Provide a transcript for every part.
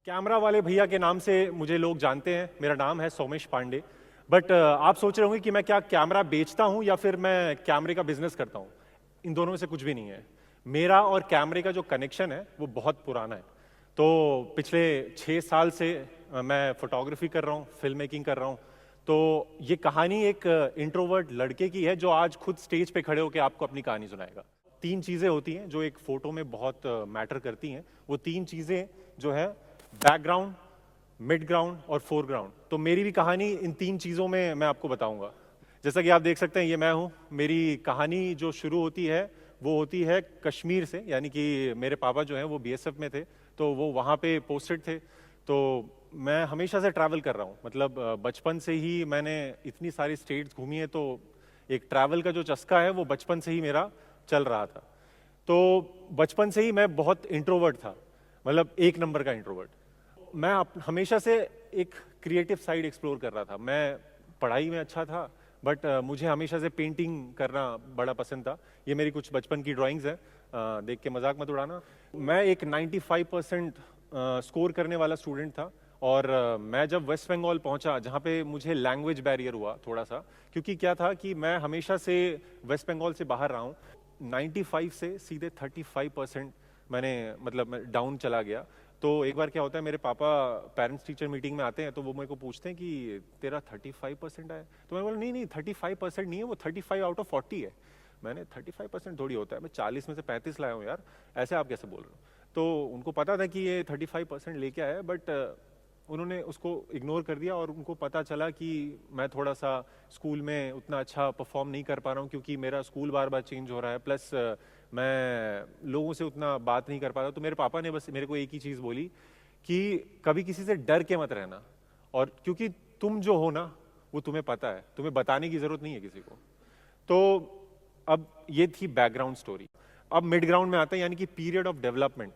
Camera वाले भैया के नाम से मुझे लोग जानते हैं। मेरा नाम है सोमेश पांडे। बट आप सोच रहे होंगे कि मैं क्या कैमरा बेचता हूं या फिर मैं कैमरे का बिजनेस करता हूं। इन दोनों में से कुछ भी नहीं है। मेरा और कैमरे का जो कनेक्शन है वो बहुत पुराना है। तो पिछले 6 साल से मैं फोटोग्राफी कर रहा हूँ, फिल्म मेकिंग कर रहा हूँ। तो ये कहानी एक इंट्रोवर्ट लड़के की है जो आज खुद स्टेज पे खड़े होकर आपको अपनी कहानी सुनाएगा। 3 चीज़ें होती हैं जो एक फोटो में बहुत मैटर करती हैं। वो 3 चीज़ें जो है बैकग्राउंड, मिड ग्राउंड और फोरग्राउंड। तो मेरी भी कहानी इन 3 चीज़ों में मैं आपको बताऊंगा। जैसा कि आप देख सकते हैं ये मैं हूँ। मेरी कहानी जो शुरू होती है वो होती है कश्मीर से, यानी कि मेरे पापा जो हैं वो बीएसएफ में थे, तो वो वहाँ पे पोस्टेड थे। तो मैं हमेशा से ट्रैवल कर रहा हूँ, मतलब बचपन से ही मैंने इतनी सारी स्टेट्स घूमी है। तो एक ट्रैवल का जो चस्का है वो बचपन से ही मेरा चल रहा था। तो बचपन से ही मैं बहुत इंट्रोवर्ट था, मतलब एक नंबर का इंट्रोवर्ट। मैं हमेशा से एक क्रिएटिव साइड एक्सप्लोर कर रहा था। मैं पढ़ाई में अच्छा था, बट मुझे हमेशा से पेंटिंग करना बड़ा पसंद था। ये मेरी कुछ बचपन की ड्राइंग्स हैं, देख के मजाक मत उड़ाना। मैं एक 95% स्कोर करने वाला स्टूडेंट था। और मैं जब वेस्ट बंगाल पहुंचा, जहाँ पे मुझे लैंग्वेज बैरियर हुआ थोड़ा सा, क्योंकि क्या था कि मैं हमेशा से वेस्ट बंगाल से बाहर रहा हूँ। 95 से सीधे 35% मैंने मतलब डाउन चला गया। तो एक बार क्या होता है, मेरे पापा पेरेंट्स टीचर मीटिंग में आते हैं, तो वो मेरे को पूछते हैं कि तेरा 35% आया। तो मैंने बोला नहीं नहीं, 35% नहीं है, वो 35 आउट ऑफ 40 है। मैंने 35% थोड़ी होता है, मैं 40 में से 35 लाया हूँ यार, ऐसे आप कैसे बोल रहे हो। तो उनको पता था कि ये 35% लेके आया है, बट उन्होंने उसको इग्नोर कर दिया। और उनको पता चला कि मैं थोड़ा सा स्कूल में उतना अच्छा परफॉर्म नहीं कर पा रहा हूँ, क्योंकि मेरा स्कूल बार बार चेंज हो रहा है, प्लस मैं लोगों से उतना बात नहीं कर पा रहा। तो मेरे पापा ने बस मेरे को एक ही चीज़ बोली कि कभी किसी से डर के मत रहना, और क्योंकि तुम जो हो ना वो तुम्हें पता है, तुम्हें बताने की ज़रूरत नहीं है किसी को। तो अब ये थी बैकग्राउंड स्टोरी। अब मिड ग्राउंड में आता है, यानी कि पीरियड ऑफ डेवलपमेंट।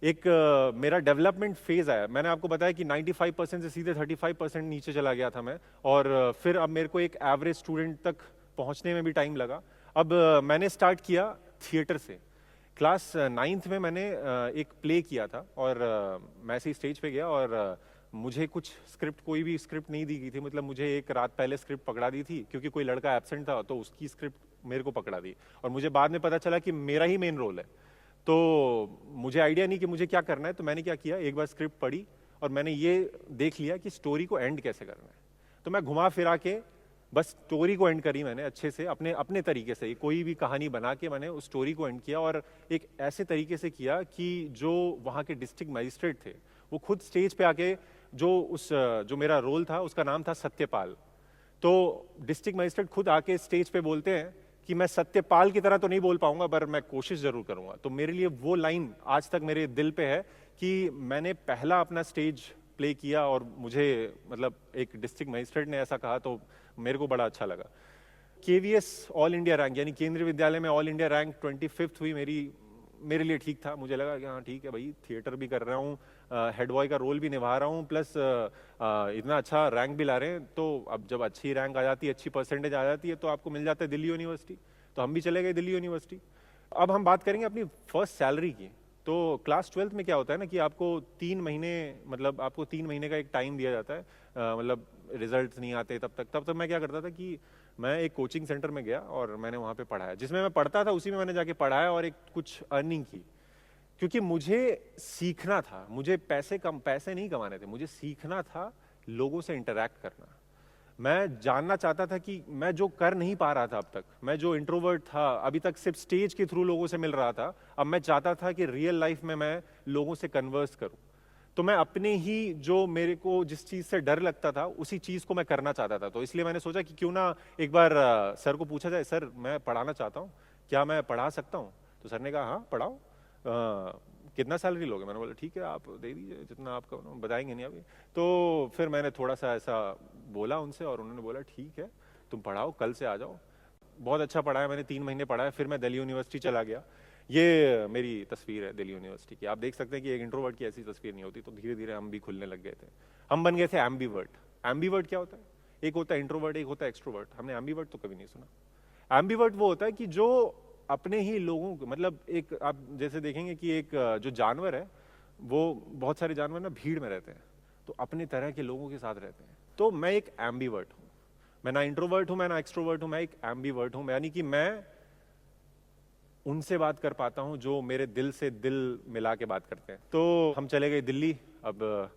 एक मेरा डेवलपमेंट फेज आया। मैंने आपको बताया कि 95% से सीधे 35% नीचे चला गया था मैं। और फिर अब मेरे को एक एवरेज स्टूडेंट तक पहुंचने में भी टाइम लगा। अब मैंने स्टार्ट किया थिएटर से। क्लास 9th में मैंने एक प्ले किया था, और मैं ऐसे ही स्टेज पे गया, और मुझे कुछ स्क्रिप्ट, कोई भी स्क्रिप्ट नहीं दी गई थी। मतलब मुझे एक रात पहले स्क्रिप्ट पकड़ा दी थी, क्योंकि कोई लड़का एब्सेंट था, तो उसकी स्क्रिप्ट मेरे को पकड़ा दी। और मुझे बाद में पता चला कि मेरा ही मेन रोल है। तो मुझे आइडिया नहीं कि मुझे क्या करना है। तो मैंने क्या किया, एक बार स्क्रिप्ट पढ़ी और मैंने ये देख लिया कि स्टोरी को एंड कैसे करना है। तो मैं घुमा फिरा के बस स्टोरी को एंड करी मैंने अच्छे से, अपने अपने तरीके से। कोई भी कहानी बना के मैंने उस स्टोरी को एंड किया, और एक ऐसे तरीके से किया कि जो वहाँ के डिस्ट्रिक्ट मजिस्ट्रेट थे वो खुद स्टेज पे आके, जो मेरा रोल था उसका नाम था सत्यपाल। तो डिस्ट्रिक्ट मजिस्ट्रेट खुद आके स्टेज पे बोलते हैं कि मैं सत्यपाल की तरह तो नहीं बोल पाऊंगा, पर मैं कोशिश जरूर करूंगा। तो मेरे लिए वो लाइन आज तक मेरे दिल पे है कि मैंने पहला अपना स्टेज प्ले किया, और मुझे मतलब एक डिस्ट्रिक्ट मजिस्ट्रेट ने ऐसा कहा, तो मेरे को बड़ा अच्छा लगा। केवीएस ऑल इंडिया रैंक, यानी केंद्रीय विद्यालय में ऑल इंडिया रैंक 25th हुई मेरे लिए ठीक था। मुझे लगा कि हाँ ठीक है भाई, थिएटर भी कर रहा हूँ, हेड बॉय का रोल भी निभा रहा हूँ, प्लस इतना अच्छा रैंक भी ला रहे हैं। तो अब जब अच्छी रैंक आ जाती है, अच्छी परसेंटेज आ जाती है, तो आपको मिल जाता है दिल्ली यूनिवर्सिटी। तो हम भी चले गए दिल्ली यूनिवर्सिटी। अब हम बात करेंगे अपनी फर्स्ट सैलरी की। तो क्लास 12th में क्या होता है ना कि आपको 3 महीने, मतलब आपको 3 महीने का एक टाइम दिया जाता है, मतलब रिजल्ट नहीं आते तब तक मैं क्या करता था कि मैं एक कोचिंग सेंटर में गया और मैंने वहाँ पे पढ़ाया। जिसमें मैं पढ़ता था उसी में मैंने जाके पढ़ाया और एक कुछ अर्निंग की, क्योंकि मुझे सीखना था। मुझे पैसे नहीं कमाने थे, मुझे सीखना था लोगों से इंटरैक्ट करना। मैं जानना चाहता था कि मैं जो कर नहीं पा रहा था अब तक, मैं जो इंट्रोवर्ट था, अभी तक सिर्फ स्टेज के थ्रू लोगों से मिल रहा था, अब मैं चाहता था कि रियल लाइफ में मैं लोगों से कन्वर्स करूं। तो मैं अपने ही, जो मेरे को जिस चीज से डर लगता था उसी चीज को मैं करना चाहता था। तो इसलिए मैंने सोचा कि क्यों ना एक बार सर को पूछा जाए, सर मैं पढ़ाना चाहता हूँ, क्या मैं पढ़ा सकता हूँ। तो सर ने कहा हाँ पढ़ाओ, कितना सैलरी लोगे। मैंने बोला ठीक है आप दे दीजिए जितना आपका, बताएंगे नहीं अभी। तो फिर मैंने थोड़ा सा ऐसा बोला उनसे, और उन्होंने बोला ठीक है तुम पढ़ाओ, कल से आ जाओ। बहुत अच्छा पढ़ाया मैंने, 3 महीने पढ़ाया। फिर मैं दिल्ली यूनिवर्सिटी चला गया। ये मेरी तस्वीर है दिल्ली यूनिवर्सिटी की। आप देख सकते हैं कि एक इंट्रोवर्ट की ऐसी तस्वीर नहीं होती। तो धीरे धीरे हम भी खुलने लग गए थे, हम बन गए थे एम्बीवर्ट। एम्बीवर्ट क्या होता है, एक होता है इंट्रोवर्ट, एक होता है एक्सट्रोवर्ट। हमने एम्बीवर्ट तो कभी नहीं सुना। एम्बीवर्ट वो होता है कि जो अपने ही लोगों को, मतलब एक आप जैसे देखेंगे कि एक जो जानवर है वो बहुत सारे जानवर ना भीड़ में रहते हैं, तो अपने तरह के लोगों के साथ रहते हैं। तो मैं एक एम्बीवर्ट हूँ, मैं ना इंट्रोवर्ट हूँ, मैं ना एक्सट्रोवर्ट हूँ, मैं एक एम्बीवर्ट हूँ, यानी कि मैं उनसे बात कर पाता हूँ जो मेरे दिल से दिल मिला के बात करते हैं। तो हम चले गए दिल्ली, अब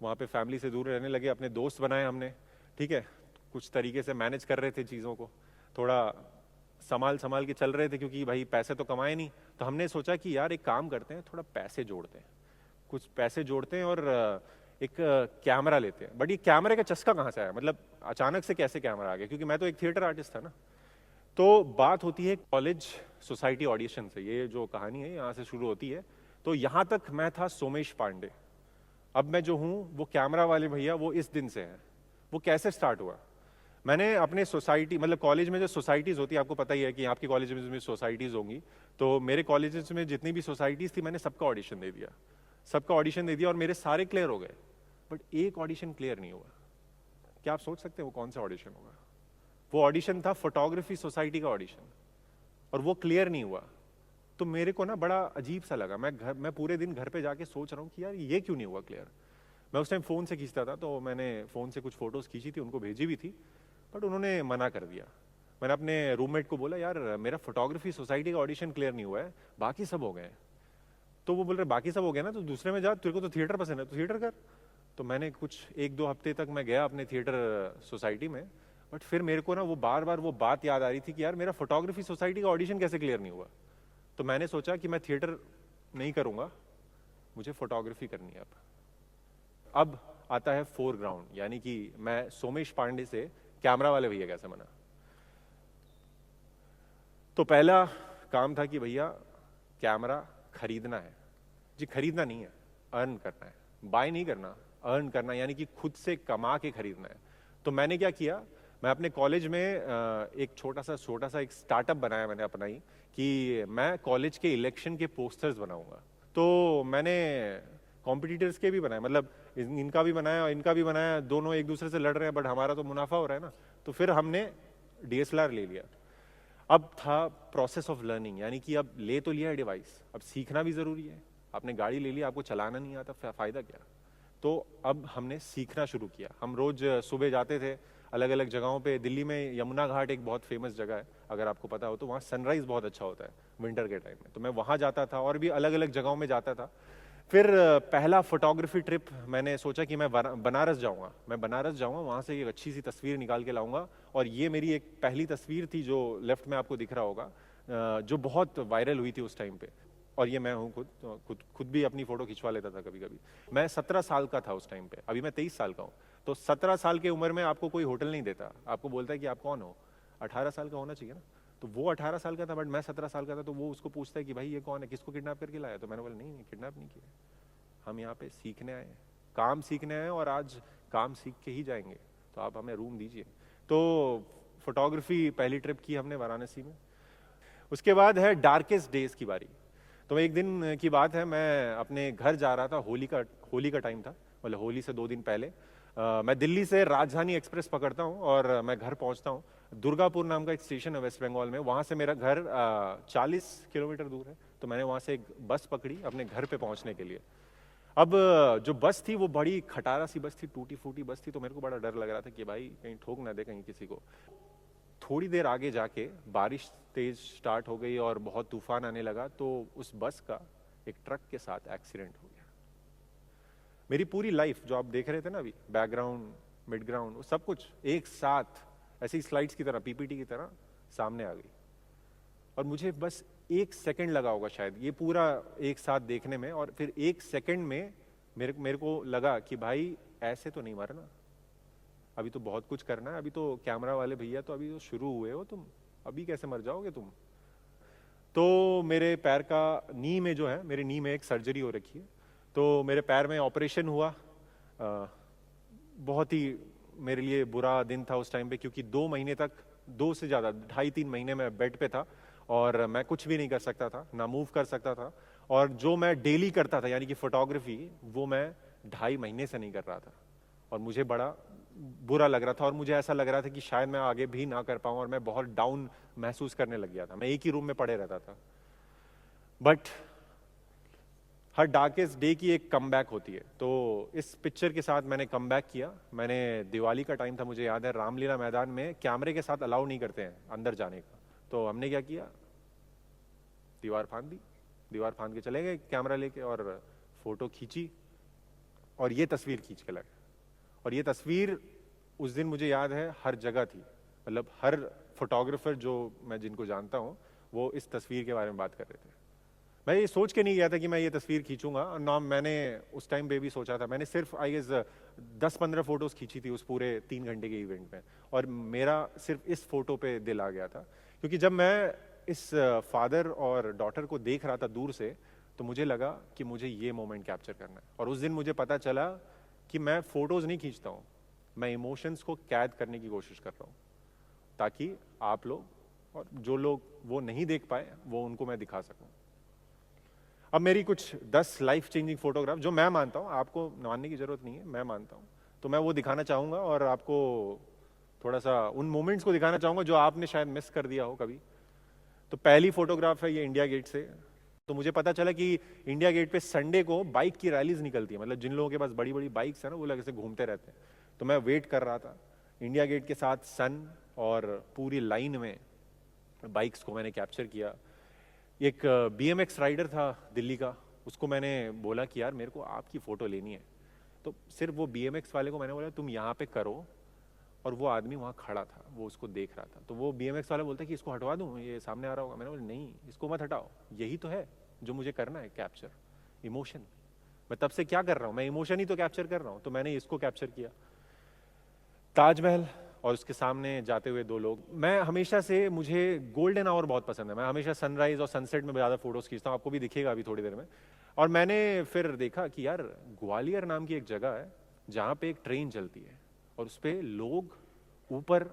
वहाँ पे फैमिली से दूर रहने लगे, अपने दोस्त बनाए हमने, ठीक है, कुछ तरीके से मैनेज कर रहे थे चीज़ों को, थोड़ा संभाल संभाल के चल रहे थे, क्योंकि भाई पैसे तो कमाए नहीं। तो हमने सोचा कि यार एक काम करते हैं, थोड़ा पैसे जोड़ते हैं, कुछ पैसे जोड़ते हैं और एक कैमरा लेते हैं। बट ये कैमरे का चस्का कहाँ से आया, मतलब अचानक से कैसे कैमरा आ गया, क्योंकि मैं तो एक थिएटर आर्टिस्ट था ना। तो बात होती है कॉलेज सोसाइटी ऑडिशन से, ये जो कहानी है यहाँ से शुरू होती है। तो यहाँ तक मैं था सोमेश पांडे, अब मैं जो हूँ वो कैमरा वाले भैया, वो इस दिन से हैं। वो कैसे स्टार्ट हुआ, मैंने अपने सोसाइटी, मतलब कॉलेज में जो सोसाइटीज़ होती है, आपको पता ही है कि आपके कॉलेज में सोसाइटीज़ होंगी, तो मेरे कॉलेजेस में जितनी भी सोसाइटीज़ थी, मैंने सबका ऑडिशन दे दिया, सबका ऑडिशन दे दिया और मेरे सारे क्लियर हो गए। बट एक ऑडिशन क्लियर नहीं हुआ। क्या आप सोच सकते हैं वो कौन सा ऑडिशन होगा? वो ऑडिशन था फोटोग्राफी सोसाइटी का ऑडिशन, और वो क्लियर नहीं हुआ। तो मेरे को ना बड़ा अजीब सा लगा। मैं पूरे दिन घर पे जाके सोच रहा हूँ कि यार ये क्यों नहीं हुआ क्लियर। मैं उस टाइम फ़ोन से खींचता था, तो मैंने फ़ोन से कुछ फ़ोटोज़ खींची थी, उनको भेजी भी थी, बट उन्होंने मना कर दिया। मैंने अपने रूममेट को बोला, यार मेरा फोटोग्राफी सोसाइटी का ऑडिशन क्लियर नहीं हुआ है, बाकी सब हो गए हैं। तो वो बोल रहे बाकी सब हो गया ना, तो दूसरे में जा, तेरे को तो थिएटर पसंद है तो थिएटर कर। तो मैंने कुछ 1-2 हफ्ते तक मैं गया अपने थिएटर सोसाइटी में, बट फिर मेरे को ना वो बार बार वो बात याद आ रही थी कि यार मेरा फोटोग्राफी सोसाइटी का ऑडिशन कैसे क्लियर नहीं हुआ। तो मैंने सोचा कि मैं थिएटर नहीं करूँगा, मुझे फोटोग्राफी करनी है। अब आता है फोरग्राउंड, यानी कि मैं सोमेश पांडे से कैमरा वाले भैया कैसे बना। तो पहला काम था कि भैया कैमरा खरीदना है जी, खरीदना नहीं है, अर्न करना है, बाय नहीं करना, अर्न करना, यानी कि खुद से कमा के खरीदना है। तो मैंने क्या किया, मैं अपने कॉलेज में एक छोटा सा एक स्टार्टअप बनाया मैंने अपना ही, कि मैं कॉलेज के इलेक्शन के पोस्टर्स बनाऊंगा। तो मैंने कॉम्पिटिटर्स के भी बनाए, मतलब इनका भी बनाया और इनका भी बनाया, दोनों एक दूसरे से लड़ रहे हैं, बट हमारा तो मुनाफा हो रहा है ना। तो फिर हमने DSLR ले लिया। अब था प्रोसेस ऑफ लर्निंग, यानी कि अब ले तो लिया है डिवाइस, अब सीखना भी जरूरी है। आपने गाड़ी ले ली, आपको चलाना नहीं आता, फायदा क्या। तो अब हमने सीखना शुरू किया। हम रोज सुबह जाते थे अलग अलग जगहों पे। दिल्ली में यमुना घाट एक बहुत फेमस जगह है, अगर आपको पता हो तो, वहाँ सनराइज बहुत अच्छा होता है विंटर के टाइम में। तो मैं वहाँ जाता था और भी अलग अलग जगहों में जाता था। फिर पहला फोटोग्राफी ट्रिप मैंने सोचा कि मैं बनारस जाऊंगा, मैं बनारस जाऊंगा, वहाँ से एक अच्छी सी तस्वीर निकाल के लाऊंगा। और ये मेरी एक पहली तस्वीर थी जो लेफ्ट में आपको दिख रहा होगा, जो बहुत वायरल हुई थी उस टाइम पे। और ये मैं हूँ खुद भी अपनी फोटो खिंचवा लेता था कभी कभी। मैं 17 साल का था उस टाइम पे, अभी मैं 23 साल का हूँ। तो 17 साल की उम्र में आपको कोई होटल नहीं देता, आपको बोलता है कि आप कौन हो, 18 साल का होना चाहिए ना। तो वो 18 साल का था, बट मैं 17 साल का था। तो वो उसको पूछता है कि भाई ये कौन है, किसको किडनैप करके लाया। तो मैंने बोला नहीं, किडनैप नहीं किया, हम यहाँ पे सीखने आए हैं, काम सीखने आए हैं, और आज काम सीख के ही जाएंगे, तो आप हमें रूम दीजिए। तो फोटोग्राफी पहली ट्रिप की हमने वाराणसी में। उसके बाद है डार्केस्ट डेज की बारी। तो एक दिन की बात है, मैं अपने घर जा रहा था, होली का टाइम था, मतलब होली से 2 दिन पहले। मैं दिल्ली से राजधानी एक्सप्रेस पकड़ता हूँ और मैं घर पहुँचता हूँ। दुर्गापुर नाम का एक स्टेशन है वेस्ट बंगाल में, वहाँ से मेरा घर 40 किलोमीटर दूर है। तो मैंने वहाँ से एक बस पकड़ी अपने घर पे पहुँचने के लिए। अब जो बस थी वो बड़ी खटारा सी बस थी, टूटी फूटी बस थी। तो मेरे को बड़ा डर लग रहा था कि भाई कहीं ठोक ना दे कहीं किसी को। थोड़ी देर आगे जाके बारिश तेज स्टार्ट हो गई और बहुत तूफान आने लगा। तो उस बस का एक ट्रक के साथ एक्सीडेंट हो गया। मेरी पूरी लाइफ जो आप देख रहे थे ना अभी, बैकग्राउंड मिड ग्राउंड, वो सब कुछ एक साथ ऐसी स्लाइड्स की तरह, PPT की तरह सामने आ गई। और मुझे बस 1 सेकंड लगा होगा शायद ये पूरा एक साथ देखने में। और फिर 1 सेकंड में मेरे को लगा कि भाई ऐसे तो नहीं मरना, अभी तो बहुत कुछ करना है, अभी तो कैमरा वाले भैया तो अभी तो शुरू हुए हो तुम, अभी कैसे मर जाओगे तुम। तो मेरे पैर का नी में जो है, मेरे नी में एक सर्जरी हो रखी है। तो मेरे पैर में ऑपरेशन हुआ। बहुत ही मेरे लिए बुरा दिन था उस टाइम पे, क्योंकि 2 महीने तक, 2 से ज़्यादा 2.5-3 महीने में बेड पे था और मैं कुछ भी नहीं कर सकता था, ना मूव कर सकता था। और जो मैं डेली करता था यानी कि फोटोग्राफी, वो मैं 2.5 महीने से नहीं कर रहा था। और मुझे बड़ा बुरा लग रहा था और मुझे ऐसा लग रहा था कि शायद मैं आगे भी ना कर पाऊं। और मैं बहुत डाउन महसूस करने लग गया था, मैं एक ही रूम में पड़े रहता था। बट हर डार्केस्ट डे की एक कमबैक होती है। तो इस पिक्चर के साथ मैंने कमबैक किया। मैंने दिवाली का टाइम था, मुझे याद है, रामलीला मैदान में कैमरे के साथ अलाउ नहीं करते हैं अंदर जाने का। तो हमने क्या किया, दीवार फांद दी, दीवार फांद के चले गए कैमरा लेके और फोटो खींची और ये तस्वीर खींच के लगे। और ये तस्वीर उस दिन मुझे याद है हर जगह थी, मतलब हर फोटोग्राफर जो मैं जिनको जानता हूँ वो इस तस्वीर के बारे में बात कर रहे थे। मैं ये सोच के नहीं गया था कि मैं ये तस्वीर खींचूंगा, और ना मैंने उस टाइम पे भी सोचा था। मैंने सिर्फ आई गेस 10-15 फोटोज खींची थी उस पूरे 3 घंटे के इवेंट में, और मेरा सिर्फ इस फोटो पे दिल आ गया था। क्योंकि जब मैं इस फादर और डॉटर को देख रहा था दूर से, तो मुझे लगा कि मुझे ये मोमेंट कैप्चर करना है। और उस दिन मुझे पता चला कि मैं फोटोज नहीं खींचता हूँ, मैं इमोशंस को कैद करने की कोशिश कर रहा हूँ, ताकि आप लोग और जो लोग वो नहीं देख पाए वो उनको मैं दिखा सकूं। अब मेरी कुछ 10 लाइफ चेंजिंग फोटोग्राफ जो मैं मानता हूं, आपको मानने की जरूरत नहीं है, मैं मानता हूं, तो मैं वो दिखाना चाहूंगा और आपको थोड़ा सा उन मोमेंट्स को दिखाना चाहूंगा जो आपने शायद मिस कर दिया हो कभी। तो पहली फोटोग्राफ है ये इंडिया गेट से। तो मुझे पता चला कि इंडिया गेट पे संडे को बाइक की रैलीज निकलती है, मतलब जिन लोगों के पास बड़ी बड़ी बाइक्स है ना, वो लोग ऐसे घूमते रहते हैं। तो मैं वेट कर रहा था इंडिया गेट के साथ सन, और पूरी लाइन में बाइक्स को मैंने कैप्चर किया। एक BMX राइडर था दिल्ली का, उसको मैंने बोला कि यार मेरे को आपकी फ़ोटो लेनी है। तो सिर्फ वो BMX वाले को मैंने बोला तुम यहाँ पे करो, और वो आदमी वहाँ खड़ा था, वो उसको देख रहा था। तो वो BMX वाला बोलता है कि इसको हटवा दूँ, ये सामने आ रहा होगा। मैंने बोला नहीं, इसको मत हटाओ, यही तो है जो मुझे करना है, कैप्चर इमोशन। मैं तब से क्या कर रहा हूँ, मैं इमोशन ही तो कैप्चर कर रहा हूँ। तो मैंने इसको कैप्चर किया, ताजमहल और उसके सामने जाते हुए 2 लोग। मैं हमेशा से, मुझे गोल्डन आवर बहुत पसंद है, मैं हमेशा सनराइज और सनसेट में ज़्यादा फोटोज खींचता हूँ, आपको भी दिखेगा अभी थोड़ी देर में। और मैंने फिर देखा कि यार ग्वालियर नाम की एक जगह है जहाँ पे एक ट्रेन चलती है और उस पर लोग ऊपर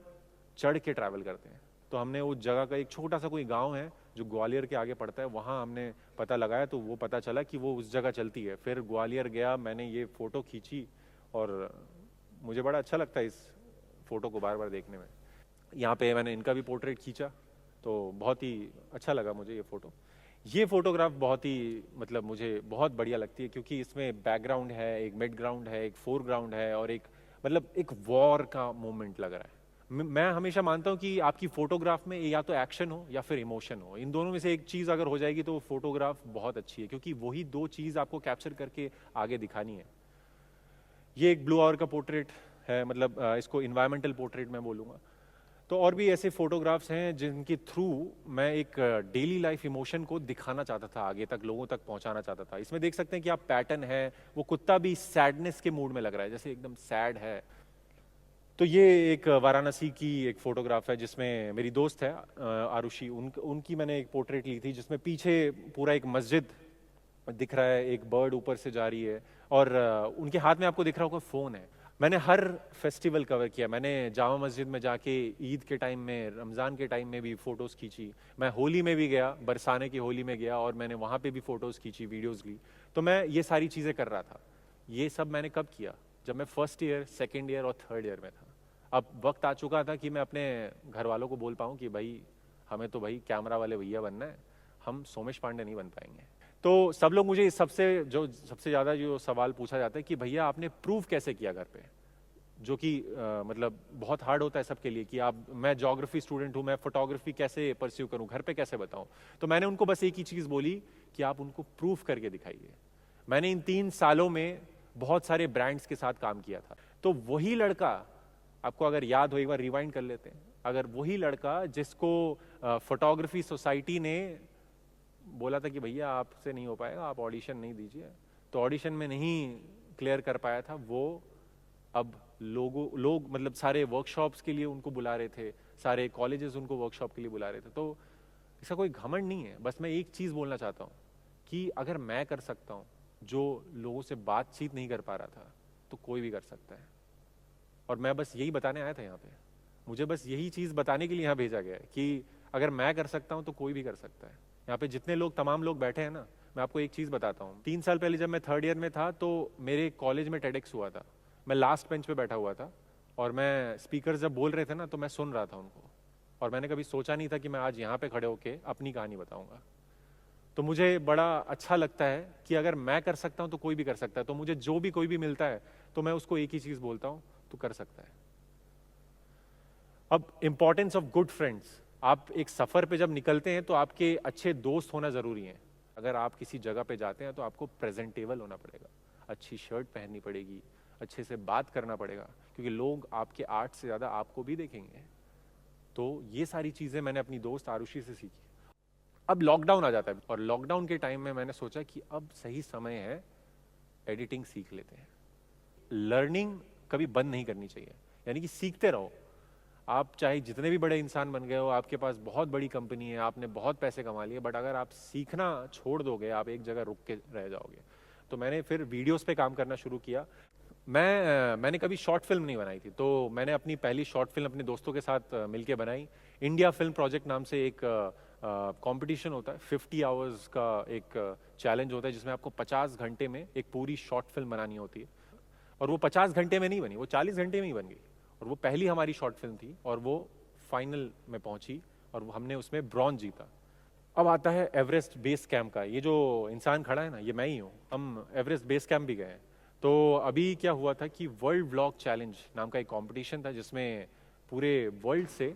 चढ़ के ट्रैवल करते हैं। तो हमने उस जगह का, एक छोटा सा कोई गाँव है जो ग्वालियर के आगे पड़ता है, वहाँ हमने पता लगाया। तो वो पता चला कि वो उस जगह चलती है। फिर ग्वालियर गया, मैंने ये फ़ोटो खींची और मुझे बड़ा अच्छा लगता है इस फोटो को बार बार देखने में। यहाँ पे मैंने इनका भी पोर्ट्रेट खींचा, तो बहुत ही अच्छा लगा मुझे ये फोटो। ये फोटोग्राफ बहुत ही, मतलब मुझे बहुत बढ़िया लगती है, क्योंकि इसमें बैकग्राउंड है, एक मिड ग्राउंड है, एक फोरग्राउंड है, और एक मतलब एक वॉर का मोमेंट लग रहा है। मैं हमेशा मानता हूँ कि आपकी फोटोग्राफ में या तो एक्शन हो या फिर इमोशन हो, इन दोनों में से एक चीज़ अगर हो जाएगी तो वो फोटोग्राफ बहुत अच्छी है, क्योंकि वही 2 चीज़ आपको कैप्चर करके आगे दिखानी है। ये एक ब्लू आवर का पोर्ट्रेट है, मतलब इसको इन्वायरमेंटल पोर्ट्रेट मैं बोलूँगा। तो और भी ऐसे फोटोग्राफ्स हैं जिनके थ्रू मैं एक डेली लाइफ इमोशन को दिखाना चाहता था, आगे तक लोगों तक पहुंचाना चाहता था। इसमें देख सकते हैं कि आप पैटर्न है, वो कुत्ता भी सैडनेस के मूड में लग रहा है, जैसे एकदम सैड है। तो ये एक वाराणसी की एक फोटोग्राफ है जिसमें मेरी दोस्त है आरुषि, उनकी मैंने एक पोर्ट्रेट ली थी, जिसमें पीछे पूरा एक मस्जिद दिख रहा है, एक बर्ड ऊपर से जा रही है, और उनके हाथ में आपको दिख रहा होगा फ़ोन है। मैंने हर फेस्टिवल कवर किया, मैंने जामा मस्जिद में जाके ईद के टाइम में, रमज़ान के टाइम में भी फ़ोटोज़ खींची। मैं होली में भी गया, बरसाने की होली में गया और मैंने वहाँ पे भी फ़ोटोज़ खींची, वीडियोज़ ली। तो मैं ये सारी चीज़ें कर रहा था। ये सब मैंने कब किया, जब मैं फर्स्ट ईयर, सेकेंड ईयर और थर्ड ईयर में था। अब वक्त आ चुका था कि मैं अपने घर वालों को बोल पाऊँ कि भाई हमें तो भाई कैमरा वाले भैया बनना है, हम सोमेश पांडे नहीं बन पाएंगे। तो सब लोग मुझे सबसे ज़्यादा जो सवाल पूछा जाता है कि भैया आपने प्रूव कैसे किया घर पे, जो कि मतलब बहुत हार्ड होता है सबके लिए कि आप, मैं ज्योग्राफी स्टूडेंट हूँ, मैं फोटोग्राफी कैसे परस्यू करूँ, घर पे कैसे बताऊँ। तो मैंने उनको बस एक ही चीज़ बोली कि आप उनको प्रूफ करके दिखाइए। मैंने इन 3 सालों में बहुत सारे ब्रांड्स के साथ काम किया था। तो वही लड़का, आपको अगर याद हो, एक बार रिवाइंड कर लेते हैं, अगर वही लड़का जिसको फोटोग्राफी सोसाइटी ने बोला था कि भैया आपसे नहीं हो पाएगा, आप ऑडिशन नहीं दीजिए, तो ऑडिशन में नहीं क्लियर कर पाया था, वो अब लोग मतलब सारे वर्कशॉप्स के लिए उनको बुला रहे थे, सारे कॉलेजेस उनको वर्कशॉप के लिए बुला रहे थे। तो इसका कोई घमंड नहीं है, बस मैं एक चीज़ बोलना चाहता हूँ कि अगर मैं कर सकता हूँ जो लोगों से बातचीत नहीं कर पा रहा था, तो कोई भी कर सकता है। और मैं बस यही बताने आया था यहाँ पे, मुझे बस यही चीज़ बताने के लिए यहाँ भेजा गया है कि अगर मैं कर सकता हूँ तो कोई भी कर सकता है। यहाँ पे जितने लोग, तमाम लोग बैठे हैं ना, मैं आपको एक चीज़ बताता हूँ। 3 साल पहले जब मैं थर्ड ईयर में था, तो मेरे कॉलेज में टेडेक्स हुआ था। मैं लास्ट बेंच पे बैठा हुआ था और मैं, स्पीकर जब बोल रहे थे ना, तो मैं सुन रहा था उनको, और मैंने कभी सोचा नहीं था कि मैं आज यहाँ पे खड़े होके अपनी कहानी बताऊँगा। तो मुझे बड़ा अच्छा लगता है कि अगर मैं कर सकता हूं तो कोई भी कर सकता है। तो मुझे जो भी कोई भी मिलता है तो मैं उसको एक ही चीज बोलता हूं, तू कर सकता है। अब इंपॉर्टेंस ऑफ गुड फ्रेंड्स, आप एक सफर पे जब निकलते हैं तो आपके अच्छे दोस्त होना जरूरी है। अगर आप किसी जगह पे जाते हैं तो आपको प्रेजेंटेबल होना पड़ेगा, अच्छी शर्ट पहननी पड़ेगी, अच्छे से बात करना पड़ेगा, क्योंकि लोग आपके आर्ट से ज्यादा आपको भी देखेंगे। तो ये सारी चीजें मैंने अपनी दोस्त आरुषि से सीखी। अब लॉकडाउन आ जाता है और लॉकडाउन के टाइम में मैंने सोचा कि अब सही समय है, एडिटिंग सीख लेते हैं। लर्निंग कभी बंद नहीं करनी चाहिए, यानी कि सीखते रहो। आप चाहे जितने भी बड़े इंसान बन गए हो, आपके पास बहुत बड़ी कंपनी है, आपने बहुत पैसे कमा लिए, बट अगर आप सीखना छोड़ दोगे, आप एक जगह रुक के रह जाओगे। तो मैंने फिर वीडियोस पे काम करना शुरू किया। मैंने कभी शॉर्ट फिल्म नहीं बनाई थी, तो मैंने अपनी पहली शॉर्ट फिल्म अपने दोस्तों के साथ मिलके बनाई। इंडिया फिल्म प्रोजेक्ट नाम से एक कंपटीशन होता है, 50 आवर्स का एक चैलेंज होता है, जिसमें आपको 50 घंटे में एक पूरी शॉर्ट फिल्म बनानी होती है। और वो 50 घंटे में नहीं बनी, वो 40 घंटे में ही बन गई। और वो पहली हमारी शॉर्ट फिल्म थी और वो फाइनल में पहुंची और हमने उसमें ब्रॉन्ज जीता। अब आता है एवरेस्ट बेस कैंप का। ये जो इंसान खड़ा है ना, ये मैं ही हूँ। हम एवरेस्ट बेस कैंप भी गए हैं। तो अभी क्या हुआ था कि वर्ल्ड व्लॉग चैलेंज नाम का एक कंपटीशन था, जिसमें पूरे वर्ल्ड से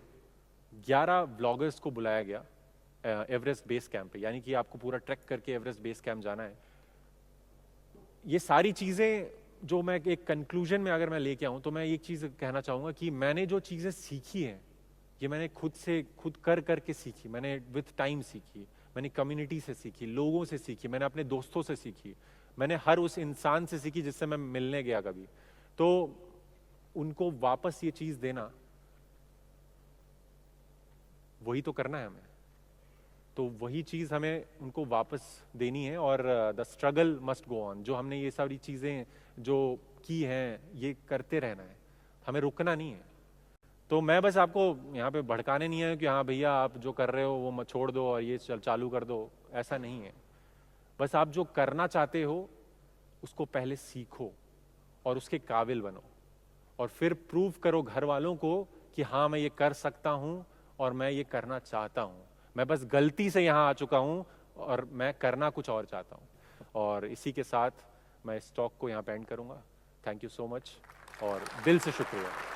11 व्लॉगर्स को बुलाया गया एवरेस्ट बेस कैंप पे। यानी कि आपको पूरा ट्रैक करके एवरेस्ट बेस कैंप जाना है। ये सारी चीज़ें जो मैं एक कंक्लूजन में अगर मैं लेके आऊँ तो मैं एक चीज़ कहना चाहूँगा कि मैंने जो चीज़ें सीखी हैं, ये मैंने खुद कर करके सीखी। मैंने विथ टाइम सीखी, मैंने कम्युनिटी से सीखी, लोगों से सीखी, मैंने अपने दोस्तों से सीखी, मैंने हर उस इंसान से सीखी जिससे मैं मिलने गया कभी। तो उनको वापस ये चीज़ देना, वही तो करना है हमें। तो वही चीज़ हमें उनको वापस देनी है। और the struggle must go on. जो हमने ये सारी चीज़ें जो की हैं, ये करते रहना है, हमें रुकना नहीं है। तो मैं बस आपको यहाँ पे भड़काने नहीं है कि हाँ भैया आप जो कर रहे हो वो मत छोड़ दो और ये चालू कर दो, ऐसा नहीं है। बस आप जो करना चाहते हो उसको पहले सीखो और उसके काबिल बनो, और फिर प्रूव करो घर वालों को कि हाँ मैं ये कर सकता हूँ और मैं ये करना चाहता हूँ। मैं बस गलती से यहाँ आ चुका हूँ और मैं करना कुछ और चाहता हूँ। और इसी के साथ मैं इस टॉक को यहाँ पे एंड करूँगा। थैंक यू सो मच और दिल से शुक्रिया।